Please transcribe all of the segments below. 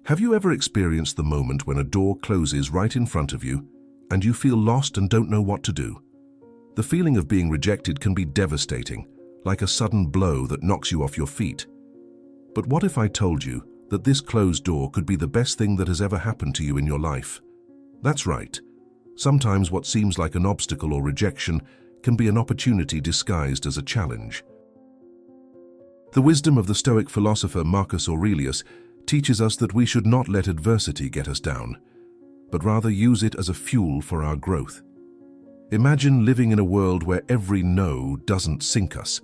Have you ever experienced the moment when a door closes right in front of you and you feel lost and don't know what to do? The feeling of being rejected can be devastating, like a sudden blow that knocks you off your feet. But what if I told you that this closed door could be the best thing that has ever happened to you in your life? That's right. Sometimes what seems like an obstacle or rejection can be an opportunity disguised as a challenge. The wisdom of the Stoic philosopher Marcus Aurelius teaches us that we should not let adversity get us down, but rather use it as a fuel for our growth. Imagine living in a world where every no doesn't sink us,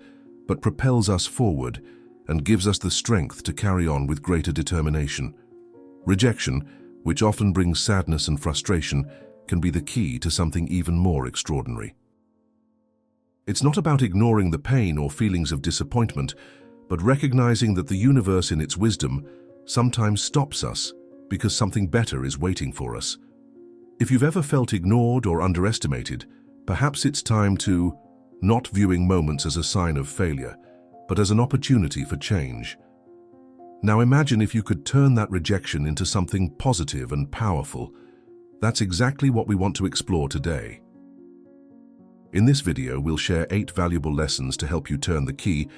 but propels us forward and gives us the strength to carry on with greater determination. Rejection, which often brings sadness and frustration, can be the key to something even more extraordinary. It's not about ignoring the pain or feelings of disappointment, but recognizing that the universe in its wisdom sometimes stops us because something better is waiting for us. If you've ever felt ignored or underestimated, perhaps it's time to not viewing moments as a sign of failure, but as an opportunity for change. Now imagine if you could turn that rejection into something positive and powerful. That's exactly what we want to explore today. In this video, we'll share 8 valuable lessons to help you turn the key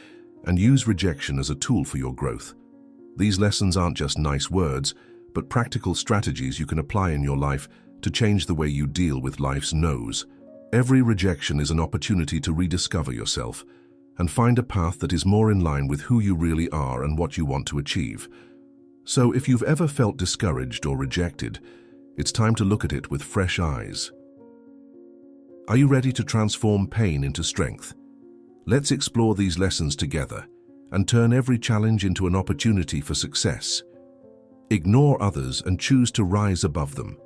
and use rejection as a tool for your growth. These lessons aren't just nice words, but practical strategies you can apply in your life to change the way you deal with life's no's. Every rejection is an opportunity to rediscover yourself and find a path that is more in line with who you really are and what you want to achieve. So if you've ever felt discouraged or rejected, it's time to look at it with fresh eyes. Are you ready to transform pain into strength? Let's explore these lessons together and turn every challenge into an opportunity for success. Ignore others and choose to rise above them.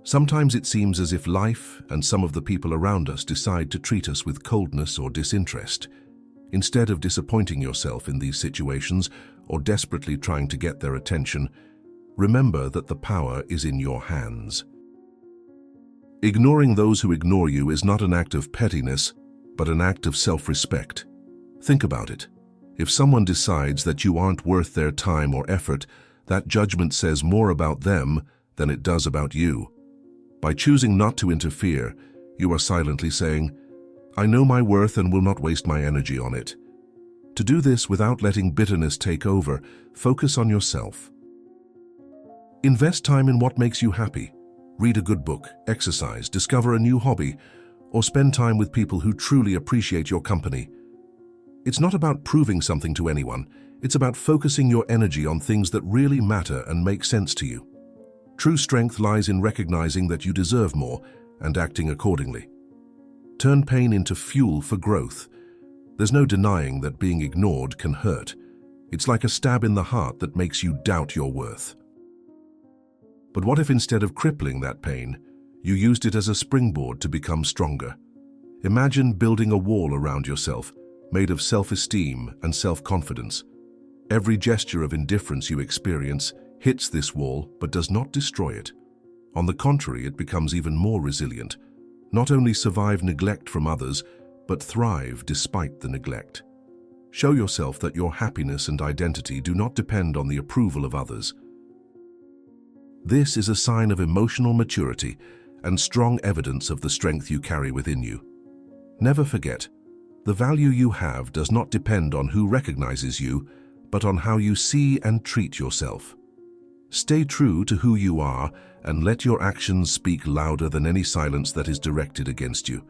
Sometimes it seems as if life and some of the people around us decide to treat us with coldness or disinterest. Instead of disappointing yourself in these situations or desperately trying to get their attention, remember that the power is in your hands. Ignoring those who ignore you is not an act of pettiness, but an act of self-respect. Think about it. If someone decides that you aren't worth their time or effort, that judgment says more about them than it does about you. By choosing not to interfere, you are silently saying, "I know my worth and will not waste my energy on it." To do this without letting bitterness take over, focus on yourself. Invest time in what makes you happy. Read a good book, exercise, discover a new hobby, or spend time with people who truly appreciate your company. It's not about proving something to anyone. It's about focusing your energy on things that really matter and make sense to you. True strength lies in recognizing that you deserve more and acting accordingly. Turn pain into fuel for growth. There's no denying that being ignored can hurt. It's like a stab in the heart that makes you doubt your worth. But what if instead of crippling that pain, you used it as a springboard to become stronger? Imagine building a wall around yourself, made of self-esteem and self-confidence. Every gesture of indifference you experience hits this wall but does not destroy it. On the contrary, it becomes even more resilient. Not only survive neglect from others, but thrive despite the neglect. Show yourself that your happiness and identity do not depend on the approval of others. This is a sign of emotional maturity and strong evidence of the strength you carry within you. Never forget, the value you have does not depend on who recognizes you, but on how you see and treat yourself. Stay true to who you are and let your actions speak louder than any silence that is directed against you.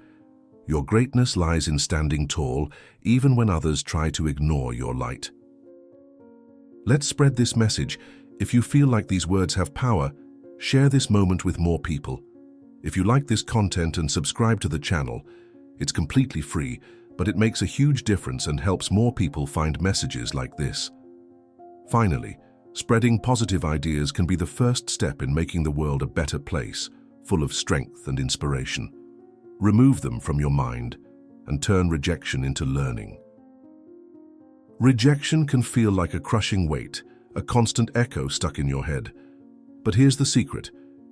Your greatness lies in standing tall, even when others try to ignore your light. Let's spread this message. If you feel like these words have power, share this moment with more people. If you like this content and subscribe to the channel, it's completely free, but it makes a huge difference and helps more people find messages like this. Finally, spreading positive ideas can be the first step in making the world a better place, full of strength and inspiration. Remove them from your mind and turn rejection into learning. Rejection can feel like a crushing weight, a constant echo stuck in your head. But here's the secret.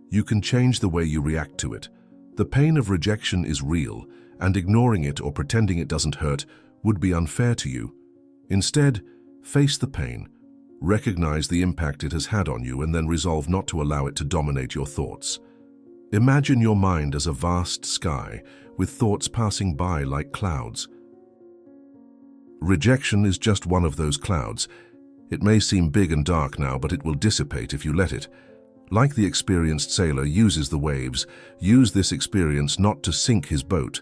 You can change the way you react to it. The pain of rejection is real, and ignoring it or pretending it doesn't hurt would be unfair to you. Instead, face the pain, Recognize the impact it has had on you and then resolve not to allow it to dominate your thoughts. Imagine your mind as a vast sky with thoughts passing by like clouds. Rejection is just one of those clouds. It may seem big and dark now, but it will dissipate if you let it. Like the experienced sailor uses the waves, use this experience not to sink his boat,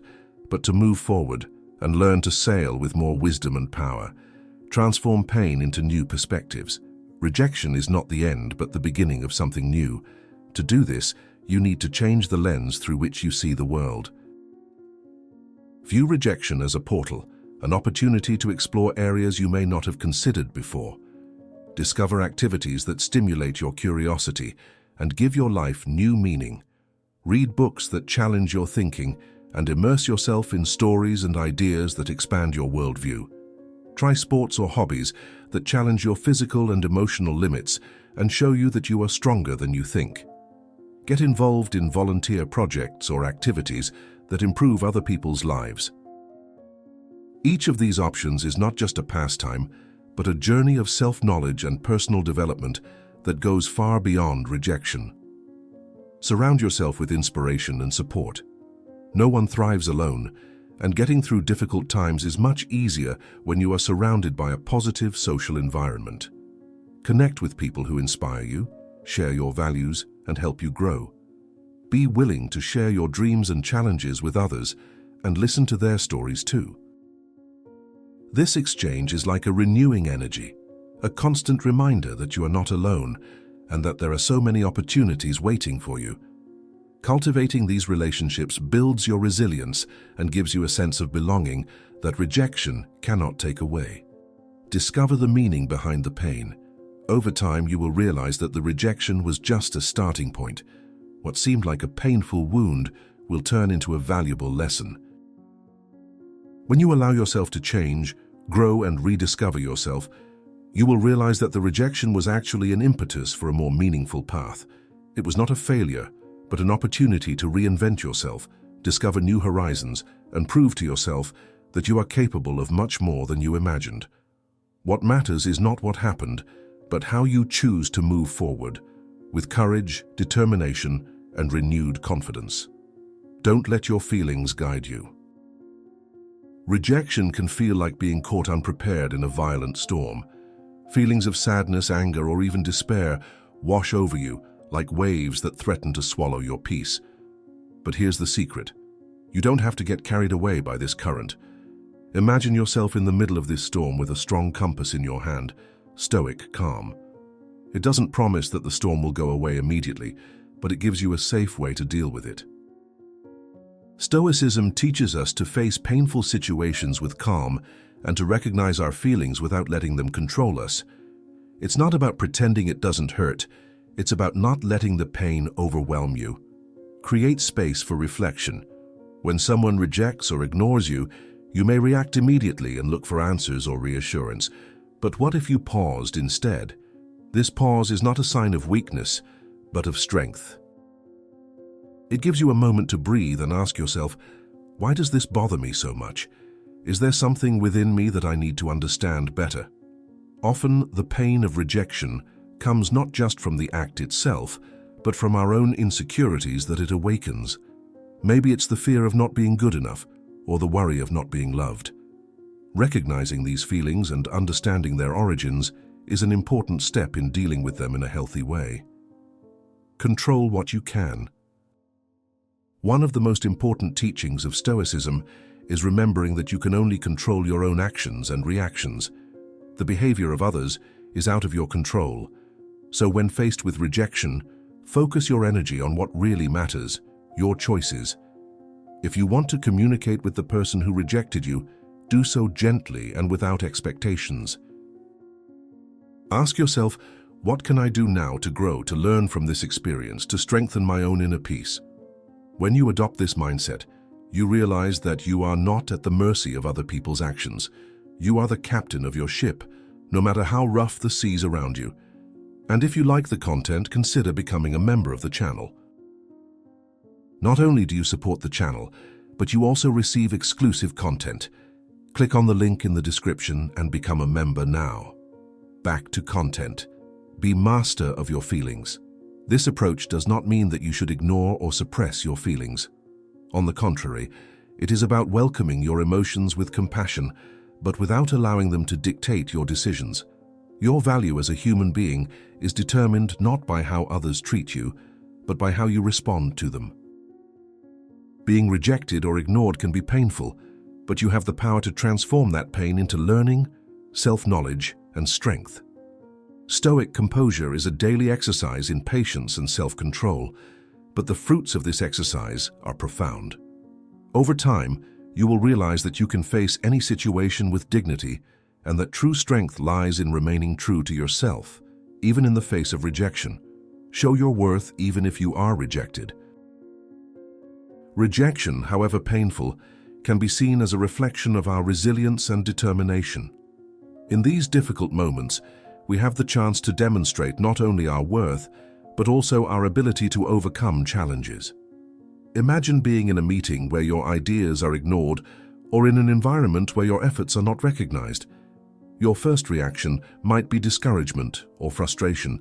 but to move forward and learn to sail with more wisdom and power. Transform pain into new perspectives. Rejection is not the end, but the beginning of something new. To do this, you need to change the lens through which you see the world. View rejection as a portal, an opportunity to explore areas you may not have considered before. Discover activities that stimulate your curiosity and give your life new meaning. Read books that challenge your thinking and immerse yourself in stories and ideas that expand your worldview. Try sports or hobbies that challenge your physical and emotional limits and show you that you are stronger than you think. Get involved in volunteer projects or activities that improve other people's lives. Each of these options is not just a pastime, but a journey of self-knowledge and personal development that goes far beyond rejection. Surround yourself with inspiration and support. No one thrives alone, and getting through difficult times is much easier when you are surrounded by a positive social environment. Connect with people who inspire you, share your values, and help you grow. Be willing to share your dreams and challenges with others and listen to their stories too. This exchange is like a renewing energy, a constant reminder that you are not alone and that there are so many opportunities waiting for you. Cultivating these relationships builds your resilience and gives you a sense of belonging that rejection cannot take away. Discover the meaning behind the pain. Over time, you will realize that the rejection was just a starting point. What seemed like a painful wound will turn into a valuable lesson. When you allow yourself to change, grow, and rediscover yourself, you will realize that the rejection was actually an impetus for a more meaningful path. It was not a failure, but an opportunity to reinvent yourself, discover new horizons, and prove to yourself that you are capable of much more than you imagined. What matters is not what happened, but how you choose to move forward, with courage, determination, and renewed confidence. Don't let your feelings guide you. Rejection can feel like being caught unprepared in a violent storm. Feelings of sadness, anger, or even despair wash over you like waves that threaten to swallow your peace. But here's the secret. You don't have to get carried away by this current. Imagine yourself in the middle of this storm with a strong compass in your hand, stoic, calm. It doesn't promise that the storm will go away immediately, but it gives you a safe way to deal with it. Stoicism teaches us to face painful situations with calm and to recognize our feelings without letting them control us. It's not about pretending it doesn't hurt. It's about not letting the pain overwhelm you. Create space for reflection. When someone rejects or ignores you, you may react immediately and look for answers or reassurance. But what if you paused instead? This pause is not a sign of weakness, but of strength. It gives you a moment to breathe and ask yourself, why does this bother me so much? Is there something within me that I need to understand better? Often, the pain of rejection comes not just from the act itself, but from our own insecurities that it awakens. Maybe it's the fear of not being good enough, or the worry of not being loved. Recognizing these feelings and understanding their origins is an important step in dealing with them in a healthy way. Control what you can. One of the most important teachings of Stoicism is remembering that you can only control your own actions and reactions. The behavior of others is out of your control. So when faced with rejection, focus your energy on what really matters, your choices. If you want to communicate with the person who rejected you, do so gently and without expectations. Ask yourself, what can I do now to grow, to learn from this experience, to strengthen my own inner peace? When you adopt this mindset, you realize that you are not at the mercy of other people's actions. You are the captain of your ship, no matter how rough the seas around you. And if you like the content, consider becoming a member of the channel. Not only do you support the channel, but you also receive exclusive content. Click on the link in the description and become a member now. back to content. Be master of your feelings. This approach does not mean that you should ignore or suppress your feelings. On the contrary, it is about welcoming your emotions with compassion, but without allowing them to dictate your decisions. Your value as a human being is determined not by how others treat you, but by how you respond to them. Being rejected or ignored can be painful, but you have the power to transform that pain into learning, self-knowledge, and strength. Stoic composure is a daily exercise in patience and self-control, but the fruits of this exercise are profound. Over time, you will realize that you can face any situation with dignity and that true strength lies in remaining true to yourself, even in the face of rejection. Show your worth even if you are rejected. Rejection, however painful, can be seen as a reflection of our resilience and determination. In these difficult moments, we have the chance to demonstrate not only our worth, but also our ability to overcome challenges. Imagine being in a meeting where your ideas are ignored or in an environment where your efforts are not recognized. Your first reaction might be discouragement or frustration,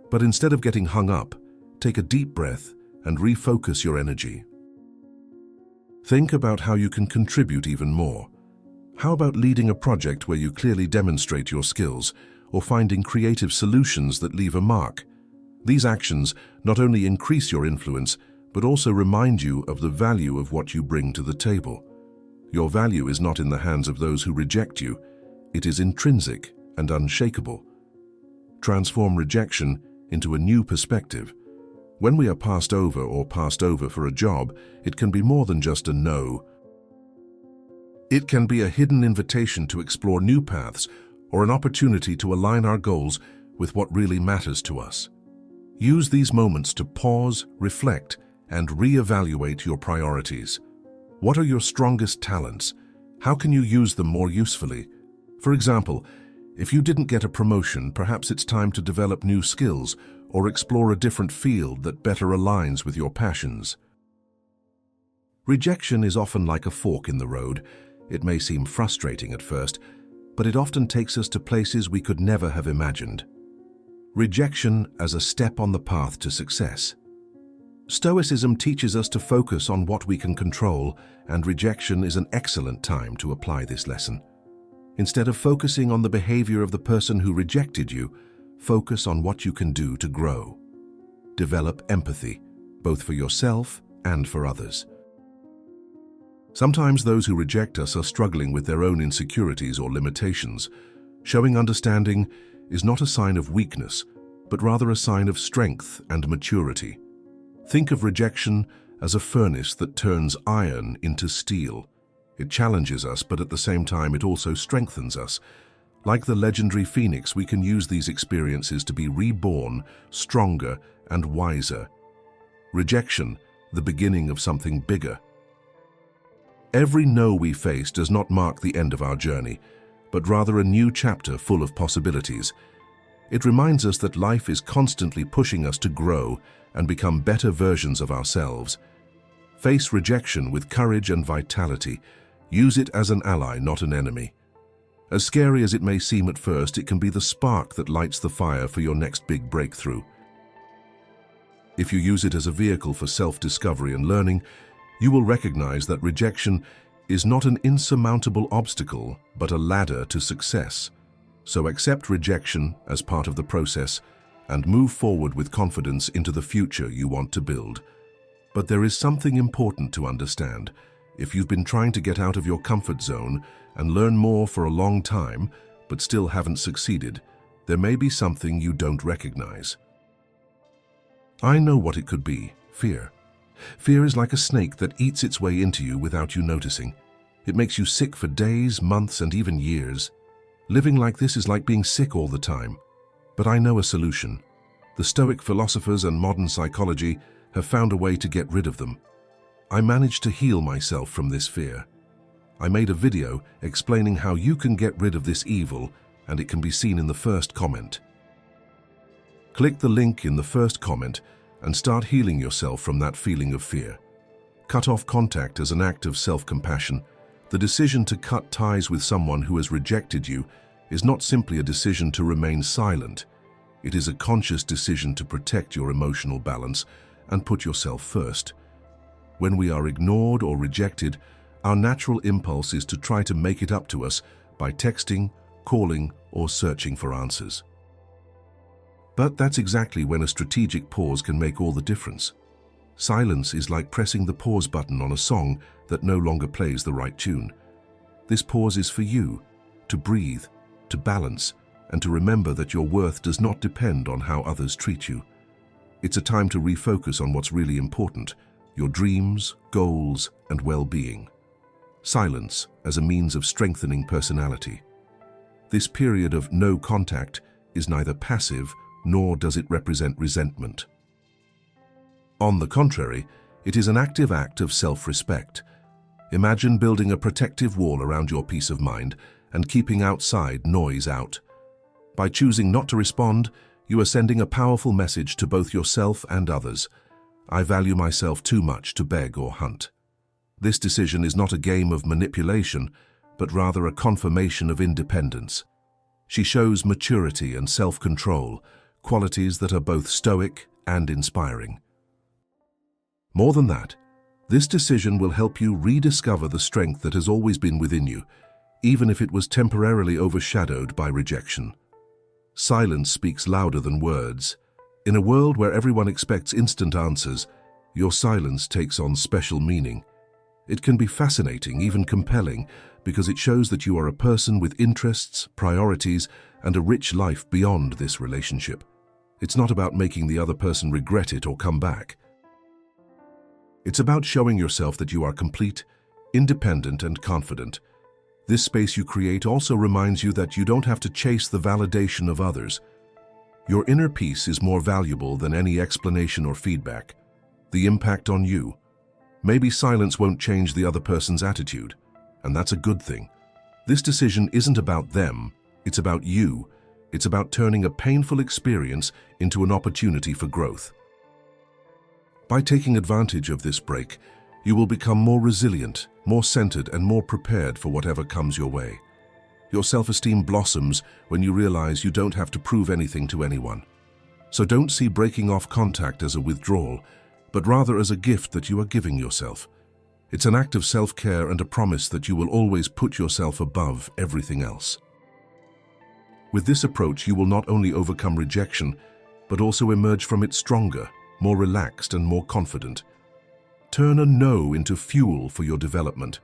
but instead of getting hung up, take a deep breath and refocus your energy. Think about how you can contribute even more. How about leading a project where you clearly demonstrate your skills, or finding creative solutions that leave a mark? These actions not only increase your influence, but also remind you of the value of what you bring to the table. Your value is not in the hands of those who reject you. It is intrinsic and unshakable. Transform rejection into a new perspective. When we are passed over for a job, it can be more than just a no. It can be a hidden invitation to explore new paths or an opportunity to align our goals with what really matters to us. Use these moments to pause, reflect, and reevaluate your priorities. What are your strongest talents? How can you use them more usefully? For example, if you didn't get a promotion, perhaps it's time to develop new skills or explore a different field that better aligns with your passions. Rejection is often like a fork in the road. It may seem frustrating at first, but it often takes us to places we could never have imagined. Rejection as a step on the path to success. Stoicism teaches us to focus on what we can control, and rejection is an excellent time to apply this lesson. Instead of focusing on the behavior of the person who rejected you, focus on what you can do to grow. Develop empathy, both for yourself and for others. Sometimes those who reject us are struggling with their own insecurities or limitations. Showing understanding is not a sign of weakness, but rather a sign of strength and maturity. Think of rejection as a furnace that turns iron into steel. It challenges us, but at the same time it also strengthens us. Like the legendary phoenix, we can use these experiences to be reborn, stronger and wiser. Rejection, the beginning of something bigger. Every no we face does not mark the end of our journey, but rather a new chapter full of possibilities. It reminds us that life is constantly pushing us to grow and become better versions of ourselves. Face rejection with courage and vitality. Use it as an ally, not an enemy. As scary as it may seem at first, it can be the spark that lights the fire for your next big breakthrough. If you use it as a vehicle for self-discovery and learning, you will recognize that rejection is not an insurmountable obstacle, but a ladder to success. So accept rejection as part of the process and move forward with confidence into the future you want to build. But there is something important to understand. If you've been trying to get out of your comfort zone and learn more for a long time, but still haven't succeeded, there may be something you don't recognize. I know what it could be: fear. Fear is like a snake that eats its way into you without you noticing. It makes you sick for days, months, and even years. Living like this is like being sick all the time. But I know a solution. The Stoic philosophers and modern psychology have found a way to get rid of them. I managed to heal myself from this fear. I made a video explaining how you can get rid of this evil, and it can be seen in the first comment. Click the link in the first comment and start healing yourself from that feeling of fear. Cut off contact as an act of self-compassion. The decision to cut ties with someone who has rejected you is not simply a decision to remain silent. It is a conscious decision to protect your emotional balance and put yourself first. When we are ignored or rejected, our natural impulse is to try to make it up to us by texting, calling, or searching for answers. But that's exactly when a strategic pause can make all the difference. Silence is like pressing the pause button on a song that no longer plays the right tune. This pause is for you, to breathe, to balance, and to remember that your worth does not depend on how others treat you. It's a time to refocus on what's really important, your dreams, goals, and well-being. Silence as a means of strengthening personality. This period of no contact is neither passive nor does it represent resentment. On the contrary, it is an active act of self-respect. Imagine building a protective wall around your peace of mind and keeping outside noise out. By choosing not to respond, you are sending a powerful message to both yourself and others. I value myself too much to beg or hunt. This decision is not a game of manipulation, but rather a confirmation of independence. She shows maturity and self-control, qualities that are both stoic and inspiring. More than that, this decision will help you rediscover the strength that has always been within you, even if it was temporarily overshadowed by rejection. Silence speaks louder than words. In a world where everyone expects instant answers, your silence takes on special meaning. It can be fascinating, even compelling, because it shows that you are a person with interests, priorities, and a rich life beyond this relationship. It's not about making the other person regret it or come back. It's about showing yourself that you are complete, independent, and confident. This space you create also reminds you that you don't have to chase the validation of others. Your inner peace is more valuable than any explanation or feedback. The impact on you. Maybe silence won't change the other person's attitude, and that's a good thing. This decision isn't about them, it's about you. It's about turning a painful experience into an opportunity for growth. By taking advantage of this break, you will become more resilient, more centered, and more prepared for whatever comes your way. Your self-esteem blossoms when you realize you don't have to prove anything to anyone. So don't see breaking off contact as a withdrawal, but rather as a gift that you are giving yourself. It's an act of self-care and a promise that you will always put yourself above everything else. With this approach, you will not only overcome rejection, but also emerge from it stronger, more relaxed, and more confident. Turn a no into fuel for your development.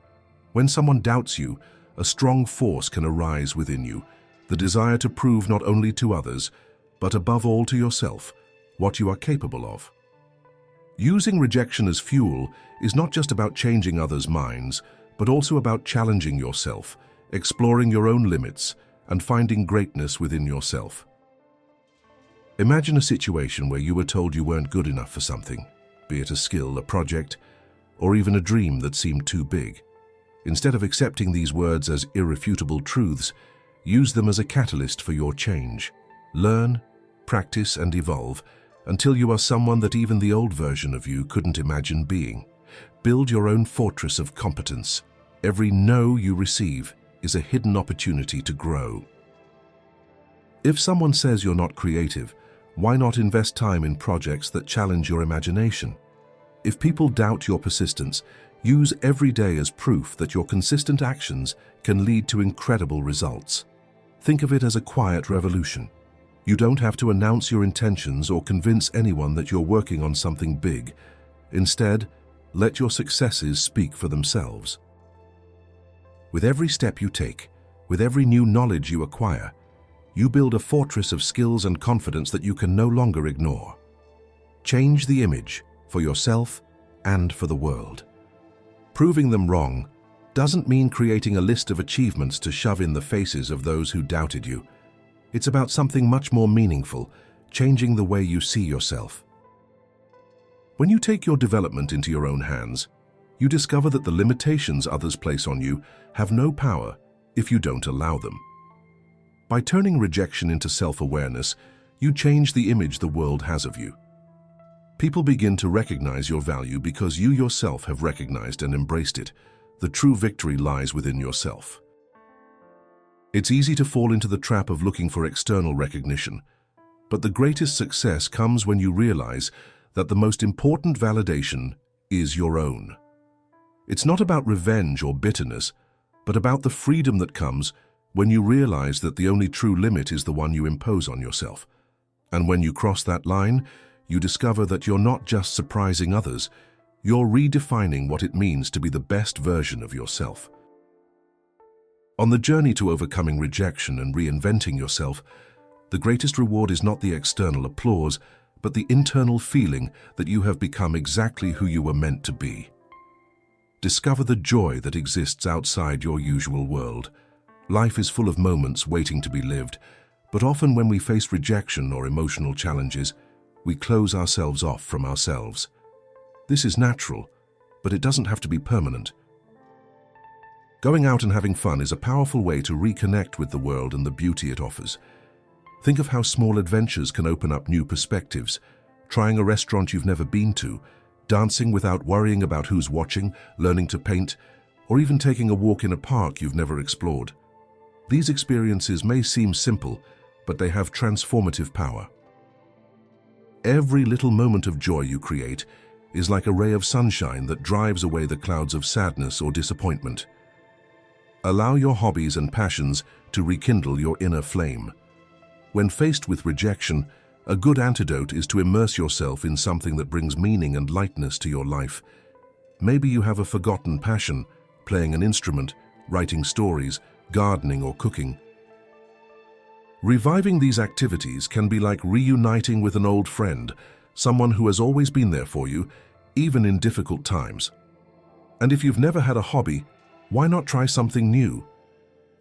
When someone doubts you, a strong force can arise within you, the desire to prove not only to others, but above all to yourself, what you are capable of. Using rejection as fuel is not just about changing others' minds, but also about challenging yourself, exploring your own limits, and finding greatness within yourself. Imagine a situation where you were told you weren't good enough for something, be it a skill, a project, or even a dream that seemed too big. Instead of accepting these words as irrefutable truths, use them as a catalyst for your change. Learn, practice, and evolve until you are someone that even the old version of you couldn't imagine being. Build your own fortress of competence. Every no you receive is a hidden opportunity to grow. If someone says you're not creative, why not invest time in projects that challenge your imagination? If people doubt your persistence, use every day as proof that your consistent actions can lead to incredible results. Think of it as a quiet revolution. You don't have to announce your intentions or convince anyone that you're working on something big. Instead, let your successes speak for themselves. With every step you take, with every new knowledge you acquire, you build a fortress of skills and confidence that you can no longer ignore. Change the image for yourself and for the world. Proving them wrong doesn't mean creating a list of achievements to shove in the faces of those who doubted you. It's about something much more meaningful, changing the way you see yourself. When you take your development into your own hands, you discover that the limitations others place on you have no power if you don't allow them. By turning rejection into self-awareness, you change the image the world has of you. People begin to recognize your value because you yourself have recognized and embraced it. The true victory lies within yourself. It's easy to fall into the trap of looking for external recognition, but the greatest success comes when you realize that the most important validation is your own. It's not about revenge or bitterness, but about the freedom that comes when you realize that the only true limit is the one you impose on yourself. And when you cross that line, you discover that you're not just surprising others, you're redefining what it means to be the best version of yourself. On the journey to overcoming rejection and reinventing yourself, the greatest reward is not the external applause, but the internal feeling that you have become exactly who you were meant to be. Discover the joy that exists outside your usual world. Life is full of moments waiting to be lived, but often when we face rejection or emotional challenges, we close ourselves off from ourselves. This is natural, but it doesn't have to be permanent. Going out and having fun is a powerful way to reconnect with the world and the beauty it offers. Think of how small adventures can open up new perspectives, trying a restaurant you've never been to, dancing without worrying about who's watching, learning to paint, or even taking a walk in a park you've never explored. These experiences may seem simple, but they have transformative power. Every little moment of joy you create is like a ray of sunshine that drives away the clouds of sadness or disappointment. Allow your hobbies and passions to rekindle your inner flame. When faced with rejection, a good antidote is to immerse yourself in something that brings meaning and lightness to your life. Maybe you have a forgotten passion, playing an instrument, writing stories, gardening or cooking. Reviving these activities can be like reuniting with an old friend, someone who has always been there for you, even in difficult times. And if you've never had a hobby, why not try something new?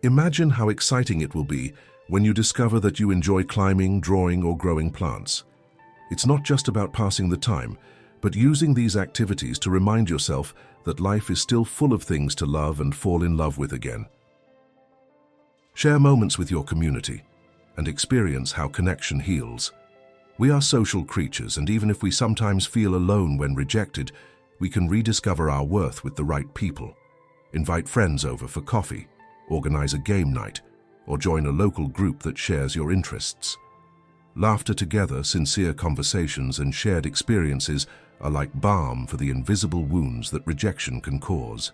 Imagine how exciting it will be when you discover that you enjoy climbing, drawing, or growing plants. It's not just about passing the time, but using these activities to remind yourself that life is still full of things to love and fall in love with again. Share moments with your community and experience how connection heals. We are social creatures, and even if we sometimes feel alone when rejected, we can rediscover our worth with the right people. Invite friends over for coffee, organize a game night, or join a local group that shares your interests. Laughter together, sincere conversations, and shared experiences are like balm for the invisible wounds that rejection can cause.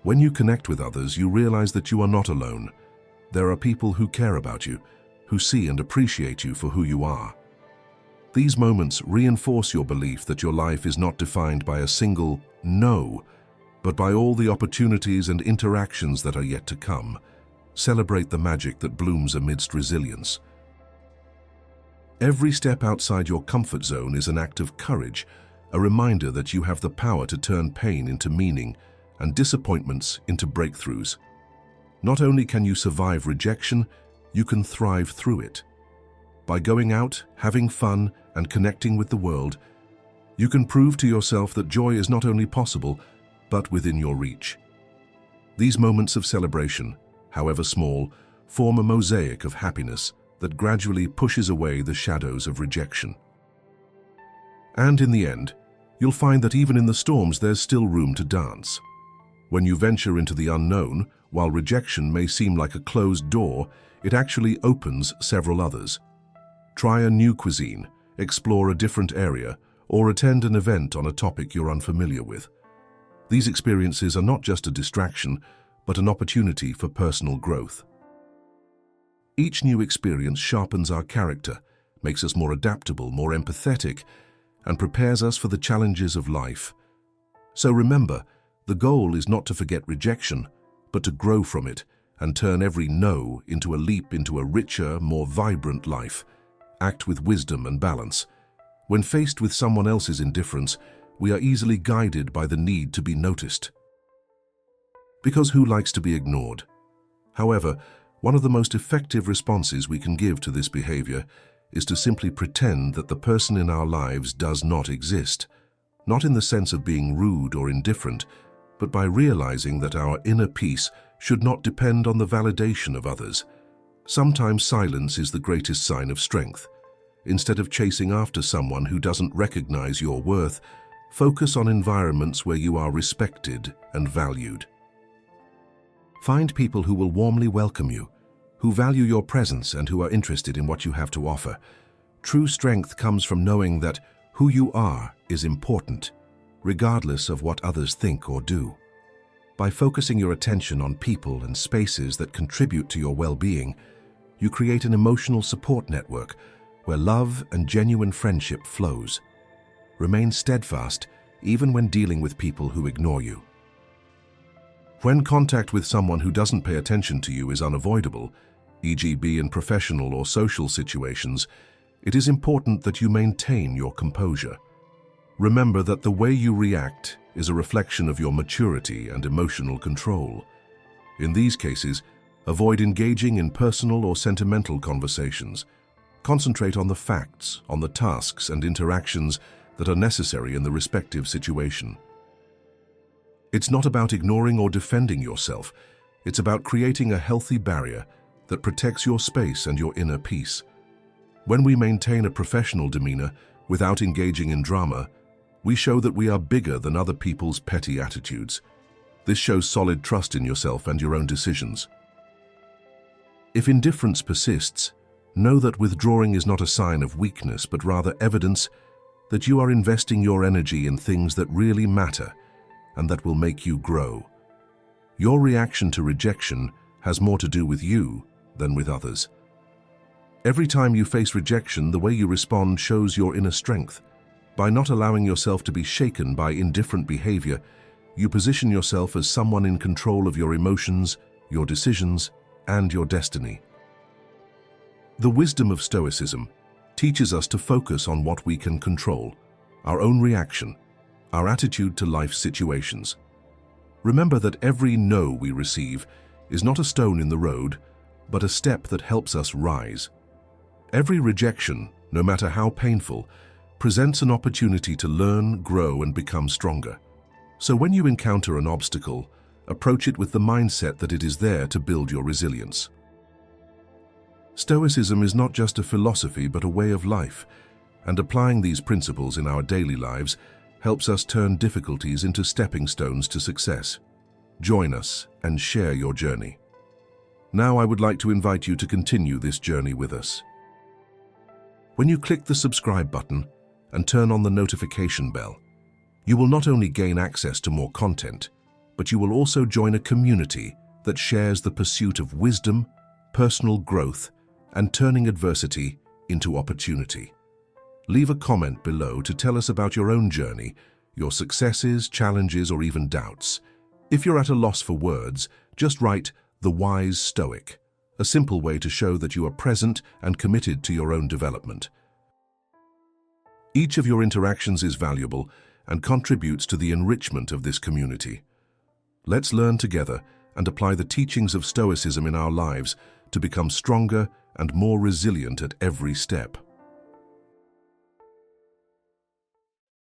When you connect with others, you realize that you are not alone. There are people who care about you, who see and appreciate you for who you are. These moments reinforce your belief that your life is not defined by a single no, but by all the opportunities and interactions that are yet to come. Celebrate the magic that blooms amidst resilience. Every step outside your comfort zone is an act of courage, a reminder that you have the power to turn pain into meaning and disappointments into breakthroughs. Not only can you survive rejection, you can thrive through it. By going out, having fun, and connecting with the world, you can prove to yourself that joy is not only possible, but within your reach. These moments of celebration, however small, form a mosaic of happiness that gradually pushes away the shadows of rejection. And in the end, you'll find that even in the storms there's still room to dance. When you venture into the unknown, while rejection may seem like a closed door, it actually opens several others. Try a new cuisine, explore a different area, or attend an event on a topic you're unfamiliar with. These experiences are not just a distraction, but an opportunity for personal growth. Each new experience sharpens our character, makes us more adaptable, more empathetic, and prepares us for the challenges of life. So remember, the goal is not to forget rejection, but to grow from it and turn every no into a leap into a richer, more vibrant life. Act with wisdom and balance. When faced with someone else's indifference, we are easily guided by the need to be noticed. Because who likes to be ignored? However, one of the most effective responses we can give to this behavior is to simply pretend that the person in our lives does not exist, not in the sense of being rude or indifferent, but by realizing that our inner peace should not depend on the validation of others. Sometimes silence is the greatest sign of strength. Instead of chasing after someone who doesn't recognize your worth, focus on environments where you are respected and valued. Find people who will warmly welcome you, who value your presence and who are interested in what you have to offer. True strength comes from knowing that who you are is important, regardless of what others think or do. By focusing your attention on people and spaces that contribute to your well-being, you create an emotional support network where love and genuine friendship flows. Remain steadfast even when dealing with people who ignore you. When contact with someone who doesn't pay attention to you is unavoidable, e.g. in professional or social situations, it is important that you maintain your composure. Remember that the way you react is a reflection of your maturity and emotional control. In these cases, avoid engaging in personal or sentimental conversations. Concentrate on the facts, on the tasks and interactions that are necessary in the respective situation. It's not about ignoring or defending yourself. It's about creating a healthy barrier that protects your space and your inner peace. When we maintain a professional demeanor without engaging in drama, we show that we are bigger than other people's petty attitudes. This shows solid trust in yourself and your own decisions. If indifference persists, know that withdrawing is not a sign of weakness, but rather evidence that you are investing your energy in things that really matter and that will make you grow. Your reaction to rejection has more to do with you than with others. Every time you face rejection, the way you respond shows your inner strength. By not allowing yourself to be shaken by indifferent behavior, you position yourself as someone in control of your emotions, your decisions, and your destiny. The wisdom of Stoicism teaches us to focus on what we can control, our own reaction, our attitude to life's situations. Remember that every no we receive is not a stone in the road, but a step that helps us rise. Every rejection, no matter how painful, presents an opportunity to learn, grow, and become stronger. So when you encounter an obstacle, approach it with the mindset that it is there to build your resilience. Stoicism is not just a philosophy but a way of life, and applying these principles in our daily lives helps us turn difficulties into stepping stones to success. Join us and share your journey. Now I would like to invite you to continue this journey with us. When you click the subscribe button and turn on the notification bell, you will not only gain access to more content, but you will also join a community that shares the pursuit of wisdom, personal growth, and turning adversity into opportunity. Leave a comment below to tell us about your own journey, your successes, challenges, or even doubts. If you're at a loss for words, just write "The Wise Stoic," a simple way to show that you are present and committed to your own development. Each of your interactions is valuable and contributes to the enrichment of this community. Let's learn together and apply the teachings of Stoicism in our lives to become stronger and more resilient at every step.